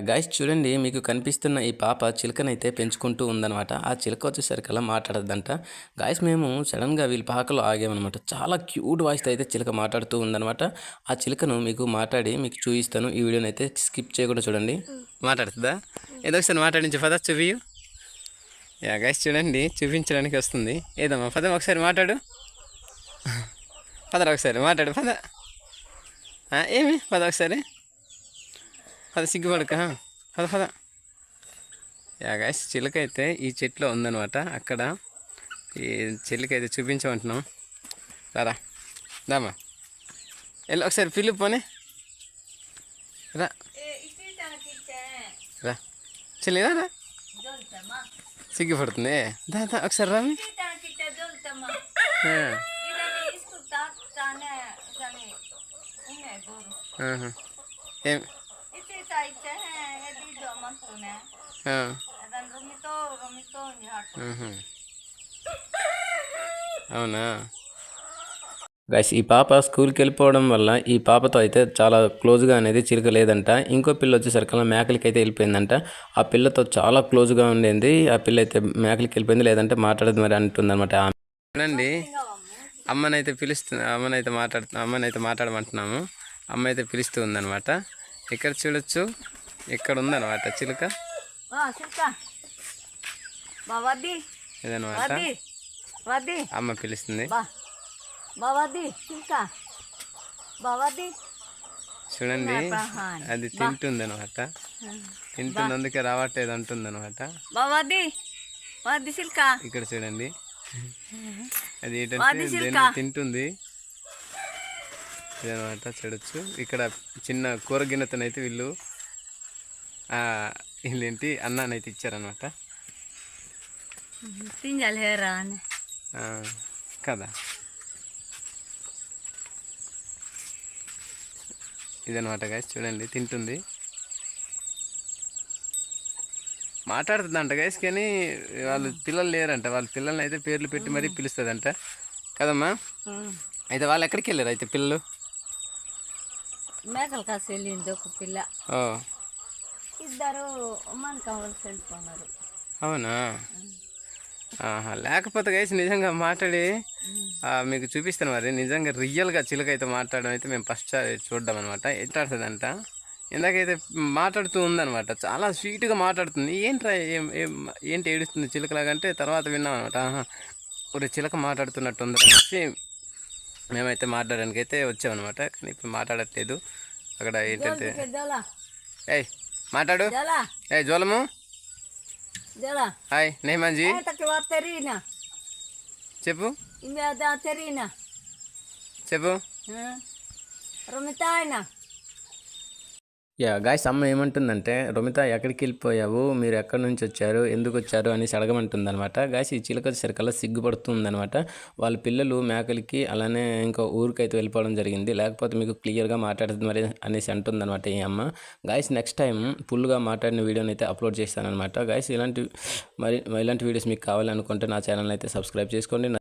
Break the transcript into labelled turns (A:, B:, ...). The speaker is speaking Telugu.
A: గైస్ చూడండి మీకు కనిపిస్తున్న ఈ పాప చిలుకనైతే పెంచుకుంటూ ఉందనమాట. ఆ చిలుక వచ్చేసరికల్లా మాట్లాడద్దంట. గాయ్స్ మేము సడన్‌గా వీళ్ళ పాకలో ఆగామనమాట. చాలా క్యూట్ వాయిస్‌తో అయితే చిలుక మాట్లాడుతూ ఉందనమాట. ఆ చిలుకను మీకు మాట్లాడి మీకు చూయిస్తాను. ఈ వీడియోనైతే స్కిప్ చేయకుండా చూడండి. మాట్లాడుతుందా? ఏదో ఒకసారి మాట్లాడించు పద చూపియు. గైస్ చూడండి చూపించడానికి వస్తుంది. ఏదమ్మా పద ఒకసారి మాట్లాడు. పదరా ఒకసారి మాట్లాడు పద. ఏమి పద ఒకసారి పద సిగ్గుపడక పద పద. గాయ్స్ చిలుక అయితే ఈ చెట్లో ఉందనమాట. అక్కడ ఈ చిలుక అయితే చూపించమంటున్నాం. రారా దామా వెళ్ళి ఒకసారి పిల్లు పోనీ రా రా చెల్లి రా సిగ్గుపడుతుంది. దా ఒకసారి రా. ఏం అవునా గైస్ ఈ పాప స్కూల్కి వెళ్ళిపోవడం వల్ల ఈ పాపతో అయితే చాలా క్లోజ్గా అనేది చిలుక లేదంట. ఇంకో పిల్ల వచ్చేసరికల్లా మేకలకి అయితే వెళ్ళిపోయిందంట. ఆ పిల్లతో చాలా క్లోజ్గా ఉండేది. ఆ పిల్ల అయితే మేకలకి వెళ్ళిపోయింది, లేదంటే మాట్లాడదు మరి అంటుందన్నమాట. చూడండి అమ్మనైతే పిలుస్తుంది, అమ్మనైతే మాట్లాడమంటున్నాము. అమ్మ అయితే పిలుస్తూ ఉందన్నమాట. ఇక్కడ చూడొచ్చు, ఇక్కడ ఉందన్నమాట చిలుక ఇదనమాట. అమ్మ పిలుస్తుంది. చూడండి అది తింటుంది అనమాట. తింటుంది, అందుకే రావట్లేదు అంటుంది అనమాట. ఇక్కడ చూడండి అది ఏంటంటే తింటుంది ఇదనమాట. చూడొచ్చు ఇక్కడ చిన్న కూర గిన్నెతోనైతే వీళ్ళేంటి అన్నానైతే ఇచ్చారనమాట కదా. ఇదనమాట గైస్ చూడండి తింటుంది, మాట్లాడుతుందంట గైస్. కానీ వాళ్ళు పిల్లలు లేరంట. వాళ్ళ పిల్లల్ని అయితే పేర్లు పెట్టి మరీ పిలుస్తుందంట కదమ్మా. అయితే వాళ్ళు ఎక్కడికి వెళ్ళారు అయితే పిల్లలు?
B: మేకలు కాసి వెళ్ళింది ఒక పిల్ల, ఇద్దరు మనకవలసి వెళ్ళిపోన్నారు.
A: అవునా? లేకపోతే గైస్ నిజంగా మాట్లాడి మీకు చూపిస్తాను. మరి నిజంగా రియల్గా చిలుక అయితే మాట్లాడడం అయితే మేము ఫస్ట్ చూడ్డాం అనమాట. ఎట్లాడుతుందంట, ఇందాకైతే మాట్లాడుతూ ఉందనమాట. చాలా స్వీట్గా మాట్లాడుతుంది. ఏంటి ఏడుస్తుంది చిలుకలాగంటే తర్వాత విన్నాం అనమాట. ఒక చిలుక మాట్లాడుతున్నట్టు ఉంది. మేమైతే మాట్లాడడానికి అయితే వచ్చామన్నమాట. కానీ ఇప్పుడు మాట్లాడట్లేదు. అక్కడ ఏంటంటే ఏయ్ మాట్లాడు. జోలము హాయ్ నేమాంజీ చెప్పు చెప్పు. గాయ్స్ అమ్మ ఏమంటుందంటే, రొమిత ఎక్కడికి వెళ్ళిపోయావు, మీరు ఎక్కడి నుంచి వచ్చారు, ఎందుకు వచ్చారు అనేసి అడగమంటుంది అనమాట. గాయ్స్ ఈ చిలుక వచ్చేసరికల్లా సిగ్గుపడుతుందనమాట. వాళ్ళ పిల్లలు మేకలకి అలానే ఇంకా ఊరికైతే వెళ్ళిపోవడం జరిగింది, లేకపోతే మీకు క్లియర్గా మాట్లాడుతుంది మరి అనేసి అంటుందన్నమాట ఈ అమ్మ. గాయ్స్ నెక్స్ట్ టైం ఫుల్గా మాట్లాడిన వీడియోని అయితే అప్లోడ్ చేస్తానమాట. గాయ్స్ ఇలాంటి వీడియోస్ మీకు కావాలనుకుంటే నా ఛానల్ అయితే సబ్స్క్రైబ్ చేసుకోండి.